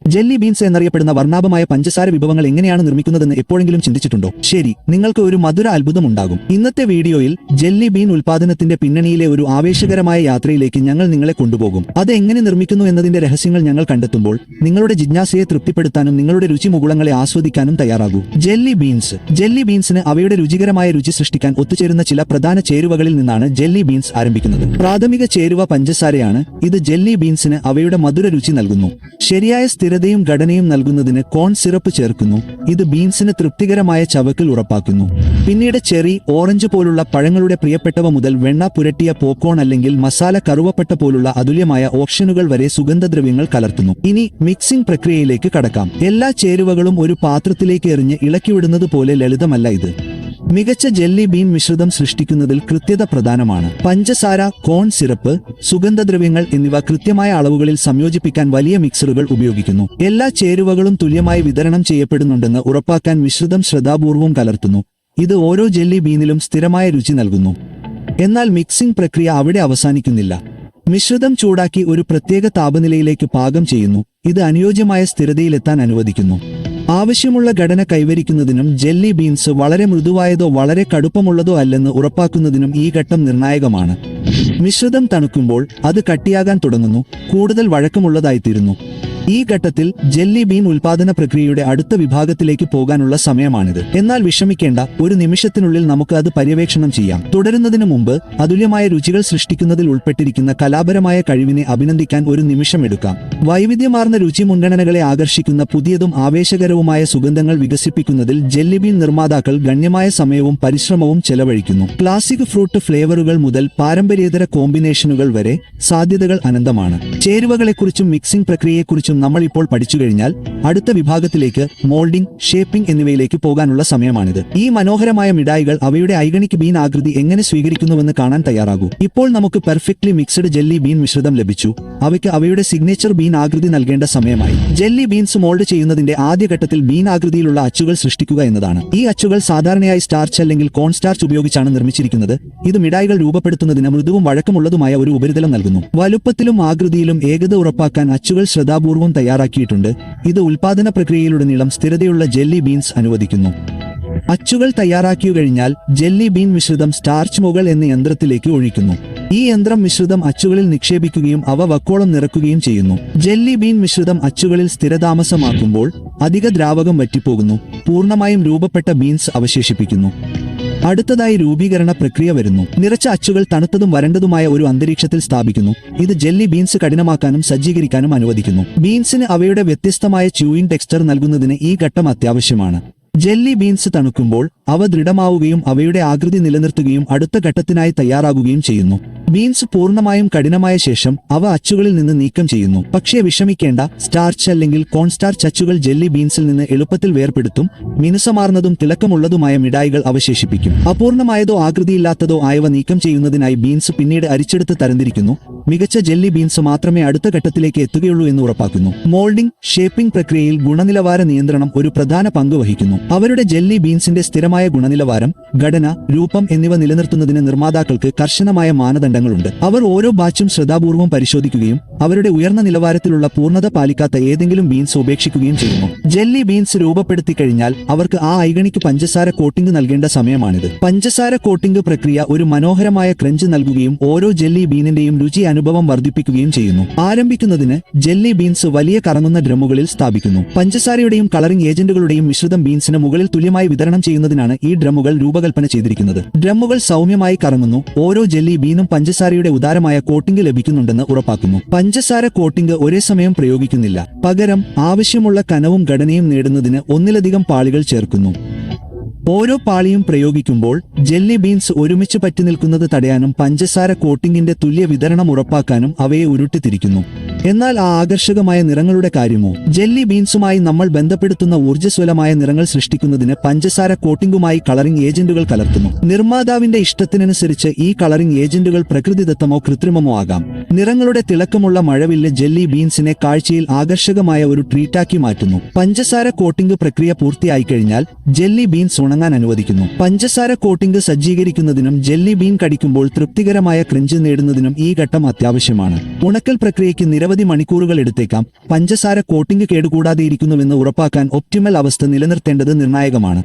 Jelly beans എന്നറിയപ്പെടുന്ന വർണ്ണാഭമായ പഞ്ചസാര വിഭവങ്ങൾ എങ്ങനെയാണ് നിർമ്മിക്കുന്നതെന്ന് എപ്പോഴെങ്കിലും ചിന്തിച്ചിട്ടുണ്ടോ? ശരി, നിങ്ങൾക്ക് ഒരു മധുര അത്ഭുതം ഉണ്ടാകും. ഇന്നത്തെ വീഡിയോയിൽ ജെല്ലി ബീൻ ഉൽപാദനത്തിന്റെ പിന്നണിയിലെ ഒരു ആവേശകരമായ യാത്രയിലേക്ക് ഞങ്ങൾ നിങ്ങളെ കൊണ്ടുപോകും. അത് എങ്ങനെ നിർമ്മിക്കുന്നു എന്നതിന്റെ രഹസ്യങ്ങൾ ഞങ്ങൾ കണ്ടെത്തുമ്പോൾ നിങ്ങളുടെ ജിജ്ഞാസയെ തൃപ്തിപ്പെടുത്താനും നിങ്ങളുടെ രുചിമുകുളങ്ങളെ ആസ്വദിക്കാനും തയ്യാറാകൂ. ജെല്ലി ബീൻസിന് അവയുടെ രുചികരമായ രുചി സൃഷ്ടിക്കാൻ ഒത്തുചേരുന്ന ചില പ്രധാന ചേരുവകളിൽ നിന്നാണ് ജെല്ലി ബീൻസ് ആരംഭിക്കുന്നത്. പ്രാഥമിക ചേരുവ പഞ്ചസാരയാണ്. ഇത് ജെല്ലി ബീൻസിന് അവയുടെ മധുര രുചി നൽകുന്നു. ശരിയായ സ്ഥിരതയും ഘടനയും നൽകുന്നതിന് കോൺ സിറപ്പ് ചേർക്കുന്നു. ഇത് ബീൻസിന് തൃപ്തികരമായ ചവക്കൽ ഉറപ്പാക്കുന്നു. പിന്നീട് ചെറി, ഓറഞ്ച് പോലുള്ള പഴങ്ങളുടെ പ്രിയപ്പെട്ടവ മുതൽ വെണ്ണ പുരട്ടിയ പോപ്കോൺ അല്ലെങ്കിൽ മസാല കറുവപ്പട്ട പോലുള്ള അതുല്യമായ ഓപ്ഷനുകൾ വരെ സുഗന്ധദ്രവ്യങ്ങൾ കലർത്തുന്നു. ഇനി മിക്സിംഗ് പ്രക്രിയയിലേക്ക് കടക്കാം. എല്ലാ ചേരുവകളും ഒരു പാത്രത്തിലേക്ക് എറിഞ്ഞ് ഇളക്കിവിടുന്നത് പോലെ ലളിതമല്ല ഇത്. മികച്ച ജെല്ലി ബീൻ മിശ്രിതം സൃഷ്ടിക്കുന്നതിൽ കൃത്യത പ്രധാനമാണ്. പഞ്ചസാര, കോൺ സിറപ്പ്, സുഗന്ധദ്രവ്യങ്ങൾ എന്നിവ കൃത്യമായ അളവുകളിൽ സംയോജിപ്പിക്കാൻ വലിയ മിക്സറുകൾ ഉപയോഗിക്കുന്നു. എല്ലാ ചേരുവകളും തുല്യമായി വിതരണം ചെയ്യപ്പെടുന്നുണ്ടെന്ന് ഉറപ്പാക്കാൻ മിശ്രിതം ശ്രദ്ധാപൂർവം കലർത്തുന്നു. ഇത് ഓരോ ജെല്ലി ബീനിലും സ്ഥിരമായ രുചി നൽകുന്നു. എന്നാൽ മിക്സിംഗ് പ്രക്രിയ അവിടെ അവസാനിക്കുന്നില്ല. മിശ്രിതം ചൂടാക്കി ഒരു പ്രത്യേക താപനിലയിലേക്ക് പാകം ചെയ്യുന്നു. ഇത് അനുയോജ്യമായ സ്ഥിരതയിലെത്താൻ അനുവദിക്കുന്നു. ആവശ്യമുള്ള ഘടന കൈവരിക്കുന്നതിനും ജെല്ലി ബീൻസ് വളരെ മൃദുവായതോ വളരെ കടുപ്പമുള്ളതോ അല്ലെന്ന് ഉറപ്പാക്കുന്നതിനും ഈ ഘട്ടം നിർണായകമാണ്. മിശ്രിതം തണുക്കുമ്പോൾ അത് കട്ടിയാകാൻ തുടങ്ങുന്നു, കൂടുതൽ വഴക്കമുള്ളതായിത്തീരുന്നു. ഈ ഘട്ടത്തിൽ ജെല്ലി ബീൻ ഉൽപാദന പ്രക്രിയയുടെ അടുത്ത വിഭാഗത്തിലേക്ക് പോകാനുള്ള സമയമാണിത്. എന്നാൽ വിഷമിക്കേണ്ട, ഒരു നിമിഷത്തിനുള്ളിൽ നമുക്ക് അത് പര്യവേക്ഷണം ചെയ്യാം. തുടരുന്നതിന് മുമ്പ് അതുല്യമായ രുചികൾ സൃഷ്ടിക്കുന്നതിൽ ഉൾപ്പെട്ടിരിക്കുന്ന കലാപരമായ കഴിവിനെ അഭിനന്ദിക്കാൻ ഒരു നിമിഷം എടുക്കാം. വൈവിധ്യമാർന്ന രുചി മുൻഗണനകളെ ആകർഷിക്കുന്ന പുതിയതും ആവേശകരവുമായ സുഗന്ധങ്ങൾ വികസിപ്പിക്കുന്നതിൽ ജെല്ലി ബീൻ നിർമ്മാതാക്കൾ ഗണ്യമായ സമയവും പരിശ്രമവും ചെലവഴിക്കുന്നു. ക്ലാസിക് ഫ്രൂട്ട് ഫ്ലേവറുകൾ മുതൽ പാരമ്പര്യേതര കോമ്പിനേഷനുകൾ വരെ സാധ്യതകൾ അനന്തമാണ്. ചേരുവകളെക്കുറിച്ചും മിക്സിംഗ് പ്രക്രിയയെക്കുറിച്ചും നമ്മൾ ഇപ്പോൾ പഠിച്ചു കഴിഞ്ഞാൽ അടുത്ത വിഭാഗത്തിലേക്ക് മോൾഡിംഗ്, ഷേപ്പിംഗ് എന്നിവയിലേക്ക് പോകാനുള്ള സമയമാണിത്. ഈ മനോഹരമായ മിഠായികൾ അവയുടെ ഐഗണിക് ബീൻ ആകൃതി എങ്ങനെ സ്വീകരിക്കുന്നുവെന്ന് കാണാൻ തയ്യാറാകൂ. ഇപ്പോൾ നമുക്ക് പെർഫെക്റ്റ്ലി മിക്സ്ഡ് ജെല്ലി ബീൻ മിശ്രിതം ലഭിച്ചു. അവയ്ക്ക് അവയുടെ സിഗ്നേച്ചർ ബീൻ ആകൃതി നൽകേണ്ട സമയമായി. ജെല്ലി ബീൻസ് മോൾഡ് ചെയ്യുന്നതിന്റെ ആദ്യഘട്ടത്തിൽ ബീൻ ആകൃതിയിലുള്ള അച്ചുകൾ സൃഷ്ടിക്കുക എന്നതാണ്. ഈ അച്ചുകൾ സാധാരണയായി സ്റ്റാർച്ച് അല്ലെങ്കിൽ കോൺ സ്റ്റാർച്ച് ഉപയോഗിച്ചാണ് നിർമ്മിച്ചിരിക്കുന്നത്. ഇത് മിഠായികൾ രൂപപ്പെടുത്തുന്നതിന് മൃദുവും വഴക്കമുള്ളതുമായ ഒരു ഉപരിതലം നൽകുന്നു. വലുപ്പത്തിലും ആകൃതിയിലും ഏകത ഉറപ്പാക്കാൻ അച്ചുകൾ ശ്രദ്ധാപൂർവം തയ്യാറാക്കിയിട്ടുണ്ട്. ഇത് ഉൽപാദന പ്രക്രിയയിലുടനീളം സ്ഥിരതയുള്ള ജെല്ലി ബീൻസ് അനുവദിക്കുന്നു. അച്ചുകൾ തയ്യാറാക്കിയു കഴിഞ്ഞാൽ ജെല്ലി ബീൻ മിശ്രിതം സ്റ്റാർച്ച് മുകൾ എന്ന യന്ത്രത്തിലേക്ക് ഒഴിക്കുന്നു. ഈ യന്ത്രം മിശ്രിതം അച്ചുകളിൽ നിക്ഷേപിക്കുകയും അവ വക്കോളം നിറക്കുകയും ചെയ്യുന്നു. ജെല്ലി ബീൻ മിശ്രിതം അച്ചുകളിൽ സ്ഥിരതാമസമാക്കുമ്പോൾ അധിക ദ്രാവകം വറ്റിപ്പോകുന്നു. പൂർണ്ണമായും രൂപപ്പെട്ട ബീൻസ് അവശേഷിപ്പിക്കുന്നു. അടുത്തതായി രൂപീകരണ പ്രക്രിയ വരുന്നു. നിറച്ച അച്ചുകൾ തണുത്തതും വരണ്ടതുമായ ഒരു അന്തരീക്ഷത്തിൽ സ്ഥാപിക്കുന്നു. ഇത് ജെല്ലി ബീൻസ് കഠിനമാക്കാനും സജ്ജീകരിക്കാനും അനുവദിക്കുന്നു. ബീൻസിന് അവയുടെ വ്യത്യസ്തമായ ച്യൂയിങ് ടെക്സ്ചർ നൽകുന്നതിന് ഈ ഘട്ടം അത്യാവശ്യമാണ്. ജെല്ലി ബീൻസ് തണുക്കുമ്പോൾ അവ ദൃഢമാവുകയും അവയുടെ ആകൃതി നിലനിർത്തുകയും അടുത്ത ഘട്ടത്തിനായി തയ്യാറാകുകയും ചെയ്യുന്നു. ബീൻസ് പൂർണ്ണമായും കഠിനമായ ശേഷം അവ അച്ചുകളിൽ നിന്ന് നീക്കം ചെയ്യുന്നു. പക്ഷേ വിഷമിക്കേണ്ട, സ്റ്റാർച്ച് അല്ലെങ്കിൽ കോൺസ്റ്റാർച്ച് അച്ചുകൾ ജെല്ലി ബീൻസിൽ നിന്ന് എളുപ്പത്തിൽ വേർപെടുത്തും. മിനുസമാർന്നതും തിളക്കമുള്ളതുമായ മിഠായികൾ അവശേഷിപ്പിക്കും. അപൂർണമായതോ ആകൃതിയില്ലാത്തതോ ആയവ നീക്കം ചെയ്യുന്നതിനായി ബീൻസ് പിന്നീട് അരിച്ചെടുത്ത് തരംതിരിക്കുന്നു. മികച്ച ജെല്ലി ബീൻസ് മാത്രമേ അടുത്ത ഘട്ടത്തിലേക്ക് എത്തുകയുള്ളൂ എന്ന് ഉറപ്പാക്കുന്നു. മോൾഡിംഗ്, ഷേപ്പിംഗ് പ്രക്രിയയിൽ ഗുണനിലവാര നിയന്ത്രണം ഒരു പ്രധാന പങ്ക് വഹിക്കുന്നു. അവരുടെ ജെല്ലി ബീൻസിന്റെ സ്ഥിരമായ ഗുണനിലവാരം, ഘടന, രൂപം എന്നിവ നിലനിർത്തുന്നതിന് നിർമ്മാതാക്കൾക്ക് കർശനമായ മാനദണ്ഡങ്ങളുണ്ട്. അവർ ഓരോ ബാച്ചും ശ്രദ്ധാപൂർവം പരിശോധിക്കുകയും അവരുടെ ഉയർന്ന നിലവാരത്തിലുള്ള പൂർണ്ണത പാലിക്കാത്ത ഏതെങ്കിലും ബീൻസ് ഉപേക്ഷിക്കുകയും ചെയ്യുന്നു. ജെല്ലി ബീൻസ് രൂപപ്പെടുത്തി കഴിഞ്ഞാൽ അവർക്ക് ആ ഐഗണിക്ക് പഞ്ചസാര കോട്ടിംഗ് നൽകേണ്ട സമയമാണിത്. പഞ്ചസാര കോട്ടിംഗ് പ്രക്രിയ ഒരു മനോഹരമായ ക്രഞ്ച് നൽകുകയും ഓരോ ജെല്ലി ബീനിന്റെയും രുചി അനുഭവം വർദ്ധിപ്പിക്കുകയും ചെയ്യുന്നു. ആരംഭിക്കുന്നതിന് ജെല്ലി ബീൻസ് വലിയ കറങ്ങുന്ന ഡ്രമ്മുകളിൽ സ്ഥാപിക്കുന്നു. പഞ്ചസാരയുടെയും കളറിംഗ് ഏജന്റുകളുടെയും മിശ്രിതം ബീൻസിന് മുകളിൽ തുല്യമായി വിതരണം ചെയ്യുന്നതിനാണ് ഈ ഡ്രമ്മുകൾ രൂപകൽപ്പന ചെയ്തിരിക്കുന്നത്. ഡ്രമ്മുകൾ സൗമ്യമായി കറങ്ങുന്നു. ഓരോ ജെല്ലി ബീനും പഞ്ചസാരയുടെ ഉദാരമായ കോട്ടിംഗ് ലഭിക്കുന്നുണ്ടെന്ന് ഉറപ്പാക്കുന്നു. പഞ്ചസാര കോട്ടിംഗ് ഒരേ സമയം പ്രയോഗിക്കുന്നില്ല. പകരം ആവശ്യമുള്ള കനവും ഘടനയും നേടുന്നതിന് ഒന്നിലധികം പാളികൾ ചേർക്കുന്നു. ഓരോ പാളിയും പ്രയോഗിക്കുമ്പോൾ ജെല്ലി ബീൻസ് ഒരുമിച്ച് പറ്റി നിൽക്കുന്നത് തടയാനും പഞ്ചസാര കോട്ടിംഗിന്റെ തുല്യ വിതരണം ഉറപ്പാക്കാനും അവയെ ഉരുട്ടിത്തിരിക്കുന്നു. എന്നാൽ ആ ആകർഷകമായ നിറങ്ങളുടെ കാര്യമോ? ജെല്ലി ബീൻസുമായി നമ്മൾ ബന്ധപ്പെടുത്തുന്ന ഊർജ്ജസ്വലമായ നിറങ്ങൾ സൃഷ്ടിക്കുന്നതിന് പഞ്ചസാര കോട്ടിംഗുമായി കളറിംഗ് ഏജന്റുകൾ കലർത്തുന്നു. നിർമ്മാതാവിന്റെ ഇഷ്ടത്തിനനുസരിച്ച് ഈ കളറിംഗ് ഏജന്റുകൾ പ്രകൃതിദത്തമോ കൃത്രിമമോ ആകാം. നിറങ്ങളുടെ തിളക്കമുള്ള മഴവില്ല് ജെല്ലി ബീൻസിനെ കാഴ്ചയിൽ ആകർഷകമായ ഒരു ട്രീറ്റാക്കി മാറ്റുന്നു. പഞ്ചസാര കോട്ടിംഗ് പ്രക്രിയ പൂർത്തിയായിക്കഴിഞ്ഞാൽ ജെല്ലി ബീൻസ് ഉണങ്ങാൻ തുടങ്ങാൻ അനുവദിക്കുന്നു. പഞ്ചസാര കോട്ടിംഗ് സജ്ജീകരിക്കുന്നതിനും ജെല്ലി ബീൻ കടിക്കുമ്പോൾ തൃപ്തികരമായ ക്രഞ്ച് നേടുന്നതിനും ഈ ഘട്ടം അത്യാവശ്യമാണ്. ഉണക്കൽ പ്രക്രിയയ്ക്ക് നിരവധി മണിക്കൂറുകൾ എടുത്തേക്കാം. പഞ്ചസാര കോട്ടിംഗ് കേടുകൂടാതെയിരിക്കുന്നുവെന്ന് ഉറപ്പാക്കാൻ ഒപ്റ്റിമൽ അവസ്ഥ നിലനിർത്തേണ്ടത് നിർണായകമാണ്.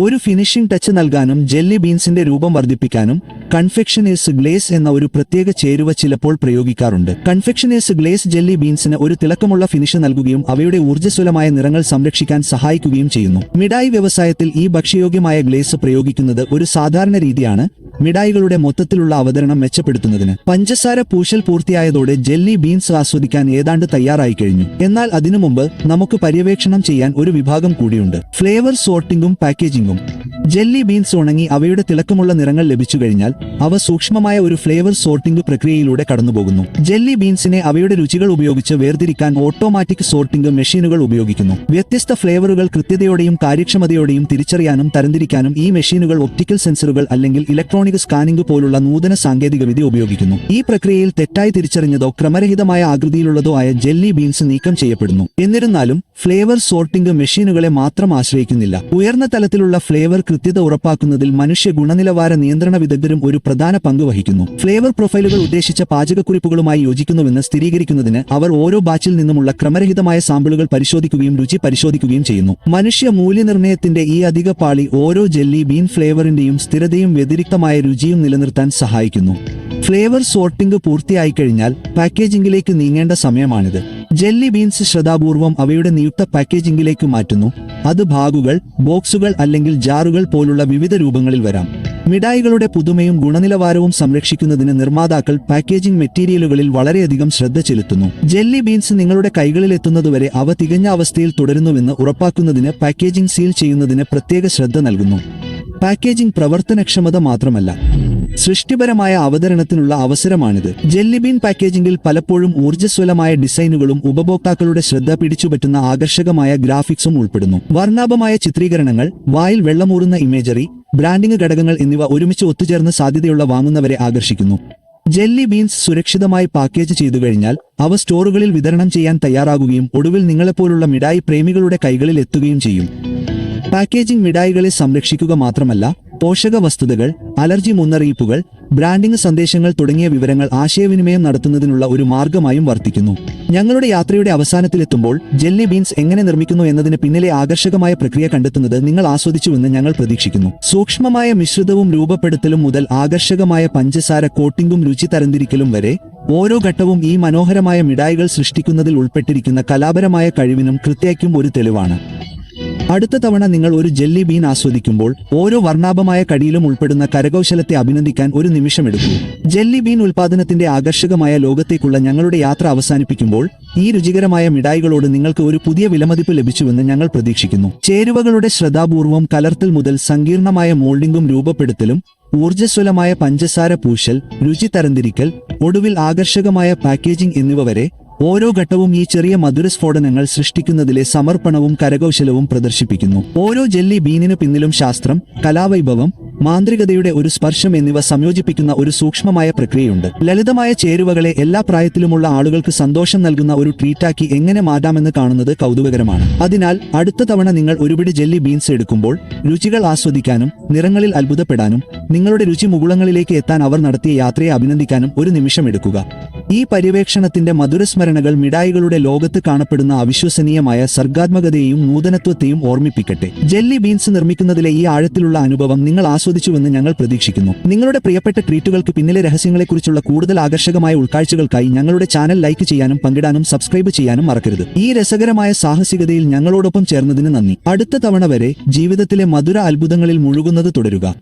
ഒരു ഫിനിഷിംഗ് ടച്ച് നൽകാനും ജെല്ലി ബീൻസിന്റെ രൂപം വർദ്ധിപ്പിക്കാനും കൺഫെക്ഷനേഴ്സ് ഗ്ലേസ് എന്ന ഒരു പ്രത്യേക ചേരുവ ചിലപ്പോൾ പ്രയോഗിക്കാറുണ്ട്. കൺഫെക്ഷനേഴ്സ് ഗ്ലേസ് ജെല്ലി ബീൻസിന് ഒരു തിളക്കമുള്ള ഫിനിഷ് നൽകുകയും അവയുടെ ഊർജ്ജസ്വലമായ നിറങ്ങൾ സംരക്ഷിക്കാൻ സഹായിക്കുകയും ചെയ്യുന്നു. മിഠായി വ്യവസായത്തിൽ ഈ ഭക്ഷ്യയോഗ്യമായ ഗ്ലേസ് പ്രയോഗിക്കുന്നത് ഒരു സാധാരണ രീതിയാണ്, മിഠായികളുടെ മൊത്തത്തിലുള്ള അവതരണം മെച്ചപ്പെടുത്തുന്നതിന്. പഞ്ചസാര പൂശൽ പൂർത്തിയായതോടെ ജെല്ലി ബീൻസ് ആസ്വദിക്കാൻ ഏതാണ്ട് തയ്യാറായി കഴിഞ്ഞു. എന്നാൽ അതിനു മുമ്പ് നമുക്ക് പര്യവേക്ഷണം ചെയ്യാൻ ഒരു വിഭാഗം കൂടിയുണ്ട്: ഫ്ലേവർ സോർട്ടിംഗും പാക്കേജിംഗും. ജെല്ലി ബീൻസ് ഉണങ്ങി അവയുടെ തിളക്കമുള്ള നിറങ്ങൾ ലഭിച്ചു കഴിഞ്ഞാൽ അവ സൂക്ഷ്മമായ ഒരു ഫ്ലേവർ സോർട്ടിംഗ് പ്രക്രിയയിലൂടെ കടന്നുപോകുന്നു. ജെല്ലി ബീൻസിനെ അവയുടെ രുചികൾ ഉപയോഗിച്ച് വേർതിരിക്കാൻ ഓട്ടോമാറ്റിക് സോർട്ടിംഗ് മെഷീനുകൾ ഉപയോഗിക്കുന്നു. വ്യത്യസ്ത ഫ്ലേവറുകൾ കൃത്യതയോടെയും കാര്യക്ഷമതയോടെയും തിരിച്ചറിയാനും തരംതിരിക്കാനും ഈ മെഷീനുകൾ ഒപ്റ്റിക്കൽ സെൻസറുകൾ അല്ലെങ്കിൽ ഇലക്ട്രോണിക് സ്കാനിംഗ് പോലുള്ള നൂതന സാങ്കേതികവിദ്യ ഉപയോഗിക്കുന്നു. ഈ പ്രക്രിയയിൽ തെറ്റായി തിരിച്ചറിഞ്ഞതോ ക്രമരഹിതമായ ആകൃതിയിലുള്ളതോ ആയ ജെല്ലി ബീൻസ് നീക്കം ചെയ്യപ്പെടുന്നു. എന്നിരുന്നാലും ഫ്ലേവർ സോർട്ടിംഗ് മെഷീനുകളെ മാത്രം ആശ്രയിക്കുന്നില്ല. ഉയർന്ന തലത്തിലുള്ള ഫ്ലേവർ കൃത്യത ഉറപ്പാക്കുന്നതിൽ മനുഷ്യ ഗുണനിലവാര നിയന്ത്രണ വിദഗ്ധരും ഒരു പ്രധാന പങ്ക് വഹിക്കുന്നു. ഫ്ലേവർ പ്രൊഫൈലുകൾ ഉദ്ദേശിച്ച പാചകക്കുറിപ്പുകളുമായി യോജിക്കുന്നുവെന്ന് സ്ഥിരീകരിക്കുന്നതിന് അവർ ഓരോ ബാച്ചിൽ നിന്നുമുള്ള ക്രമരഹിതമായ സാമ്പിളുകൾ പരിശോധിക്കുകയും രുചി പരിശോധിക്കുകയും ചെയ്യുന്നു. മനുഷ്യ മൂല്യനിർണ്ണയത്തിന്റെ ഈ അധിക പാളി ഓരോ ജെല്ലി ബീൻ ഫ്ലേവറിന്റെയും സ്ഥിരതയും വ്യതിരിക്തമായ രുചിയും നിലനിർത്താൻ സഹായിക്കുന്നു. ഫ്ലേവർ സോർട്ടിംഗ് പൂർത്തിയായിക്കഴിഞ്ഞാൽ പാക്കേജിംഗിലേക്ക് നീങ്ങേണ്ട സമയമാണിത്. ജെല്ലി ബീൻസ് ശ്രദ്ധാപൂർവം അവയുടെ നിയുക്ത പാക്കേജിംഗിലേക്ക് മാറ്റുന്നു. അത് ബാഗുകൾ, ബോക്സുകൾ അല്ലെങ്കിൽ ജാറുകൾ പോലുള്ള വിവിധ രൂപങ്ങളിൽ വരാം. മിഠായികളുടെ പുതുമയും ഗുണനിലവാരവും സംരക്ഷിക്കുന്നതിന് നിർമ്മാതാക്കൾ പാക്കേജിംഗ് മെറ്റീരിയലുകളിൽ വളരെയധികം ശ്രദ്ധ ചെലുത്തുന്നു. ജെല്ലി ബീൻസ് നിങ്ങളുടെ കൈകളിൽ എത്തുന്നതുവരെ അവ തികഞ്ഞ അവസ്ഥയിൽ തുടരുന്നുവെന്ന് ഉറപ്പാക്കുന്നതിന് പാക്കേജിംഗ് സീൽ ചെയ്യുന്നതിന് പ്രത്യേക ശ്രദ്ധ നൽകുന്നു. പാക്കേജിംഗ് പ്രവർത്തനക്ഷമത മാത്രമല്ല, സൃഷ്ടിപരമായ അവതരണത്തിനുള്ള അവസരമാണിത്. ജെല്ലിബീൻ പാക്കേജിംഗിൽ പലപ്പോഴും ഊർജ്ജസ്വലമായ ഡിസൈനുകളും ഉപഭോക്താക്കളുടെ ശ്രദ്ധ പിടിച്ചുപറ്റുന്ന ആകർഷകമായ ഗ്രാഫിക്സും ഉൾപ്പെടുന്നു. വർണ്ണാഭമായ ചിത്രീകരണങ്ങൾ, വായിൽ വെള്ളമൂറുന്ന ഇമേജറി, ബ്രാൻഡിംഗ് ഘടകങ്ങൾ എന്നിവ ഒരുമിച്ച് ഒത്തുചേർന്ന് സാധ്യതയുള്ള വാങ്ങുന്നവരെ ആകർഷിക്കുന്നു. ജെല്ലി ബീൻസ് സുരക്ഷിതമായി പാക്കേജ് ചെയ്തു കഴിഞ്ഞാൽ അവ സ്റ്റോറുകളിൽ വിതരണം ചെയ്യാൻ തയ്യാറാകുകയും ഒടുവിൽ നിങ്ങളെപ്പോലുള്ള മിഠായി പ്രേമികളുടെ കൈകളിൽ എത്തുകയും ചെയ്യും. പാക്കേജിംഗ് മിഠായികളെ സംരക്ഷിക്കുക മാത്രമല്ല, പോഷക വസ്തുതകൾ, അലർജി മുന്നറിയിപ്പുകൾ, ബ്രാൻഡിംഗ് സന്ദേശങ്ങൾ തുടങ്ങിയ വിവരങ്ങൾ ആശയവിനിമയം നടത്തുന്നതിനുള്ള ഒരു മാർഗമായും വർത്തിക്കുന്നു. ഞങ്ങളുടെ യാത്രയുടെ അവസാനത്തിലെത്തുമ്പോൾ ജെല്ലി ബീൻസ് എങ്ങനെ നിർമ്മിക്കുന്നു എന്നതിന് പിന്നിലെ ആകർഷകമായ പ്രക്രിയ കണ്ടെത്തുന്നത് നിങ്ങൾ ആസ്വദിച്ചുവെന്ന് ഞങ്ങൾ പ്രതീക്ഷിക്കുന്നു. സൂക്ഷ്മമായ മിശ്രിതവും രൂപപ്പെടുത്തലും മുതൽ ആകർഷകമായ പഞ്ചസാര കോട്ടിംഗും രുചി തരംതിരിക്കലും വരെ ഓരോ ഘട്ടവും ഈ മനോഹരമായ മിഠായികൾ സൃഷ്ടിക്കുന്നതിൽ ഉൾപ്പെട്ടിരിക്കുന്ന കലാപരമായ കഴിവിനും കൃത്യതയ്ക്കും ഒരു തെളിവാണ്. അടുത്ത തവണ നിങ്ങൾ ഒരു ജെല്ലി ബീൻ ആസ്വദിക്കുമ്പോൾ ഓരോ വർണ്ണാഭമായ കടിയിലും ഉൾപ്പെടുന്ന കരകൗശലത്തെ അഭിനന്ദിക്കാൻ ഒരു നിമിഷമെടുക്കൂ. ജെല്ലി ബീൻ ഉൽപാദനത്തിന്റെ ആകർഷകമായ ലോകത്തേക്കുള്ള ഞങ്ങളുടെ യാത്ര അവസാനിപ്പിക്കുമ്പോൾ ഈ രുചികരമായ മിഠായികളോട് നിങ്ങൾക്ക് ഒരു പുതിയ വിലമതിപ്പ് ലഭിച്ചുവെന്ന് ഞങ്ങൾ പ്രതീക്ഷിക്കുന്നു. ചേരുവകളുടെ ശ്രദ്ധാപൂർവം കലർത്തൽ മുതൽ സങ്കീർണമായ മോൾഡിംഗും രൂപപ്പെടുത്തലും, ഊർജ്ജസ്വലമായ പഞ്ചസാര പൂശൽ, രുചി തരംതിരിക്കൽ, ഒടുവിൽ ആകർഷകമായ പാക്കേജിംഗ് എന്നിവ വരെ ഓരോ ഘട്ടവും ഈ ചെറിയ മധുരസ്ഫോടനങ്ങൾ സൃഷ്ടിക്കുന്നതിലെ സമർപ്പണവും കരകൗശലവും പ്രദർശിപ്പിക്കുന്നു. ഓരോ ജെല്ലി ബീനിനു പിന്നിലും ശാസ്ത്രം, കലാവൈഭവം, മാന്ത്രികതയുടെ ഒരു സ്പർശം എന്നിവ സംയോജിപ്പിക്കുന്ന ഒരു സൂക്ഷ്മമായ പ്രക്രിയയുണ്ട്. ലളിതമായ ചേരുവകളെ എല്ലാ പ്രായത്തിലുമുള്ള ആളുകൾക്ക് സന്തോഷം നൽകുന്ന ഒരു ട്രീറ്റാക്കി എങ്ങനെ മാറ്റാമെന്ന് കാണുന്നത് കൗതുകകരമാണ്. അതിനാൽ അടുത്ത തവണ നിങ്ങൾ ഒരുപിടി ജെല്ലി ബീൻസ് എടുക്കുമ്പോൾ രുചികൾ ആസ്വദിക്കാനും നിറങ്ങളിൽ അത്ഭുതപ്പെടാനും നിങ്ങളുടെ രുചി മുകുളങ്ങളിലേക്ക് എത്താൻ അവർ നടത്തിയ യാത്രയെ അഭിനന്ദിക്കാനും ഒരു നിമിഷം എടുക്കുക. ഈ പര്യവേക്ഷണത്തിന്റെ മധുരസ്മരണകൾ മിഠായികളുടെ ലോകത്ത് കാണപ്പെടുന്ന അവിശ്വസനീയമായ സർഗാത്മകതയെയും നൂതനത്വത്തെയും ഓർമ്മിപ്പിക്കട്ടെ. ജെല്ലി ബീൻസ് നിർമ്മിക്കുന്നതിലെ ഈ ആഴത്തിലുള്ള അനുഭവം നിങ്ങൾ ആസ്വദിച്ചുവെന്ന് ഞങ്ങൾ പ്രതീക്ഷിക്കുന്നു. നിങ്ങളുടെ പ്രിയപ്പെട്ട ട്രീറ്റുകൾക്ക് പിന്നിലെ രഹസ്യങ്ങളെക്കുറിച്ചുള്ള കൂടുതൽ ആകർഷകമായ ഉൾക്കാഴ്ചകൾക്കായി ഞങ്ങളുടെ ചാനൽ ലൈക്ക് ചെയ്യാനും പങ്കിടാനും സബ്സ്ക്രൈബ് ചെയ്യാനും മറക്കരുത്. ഈ രസകരമായ സാഹസികതയിൽ ഞങ്ങളോടൊപ്പം ചേർന്നതിന് നന്ദി. അടുത്ത തവണ വരെ ജീവിതത്തിലെ മധുര അത്ഭുതങ്ങളിൽ മുഴുകുന്നത് തുടരുക.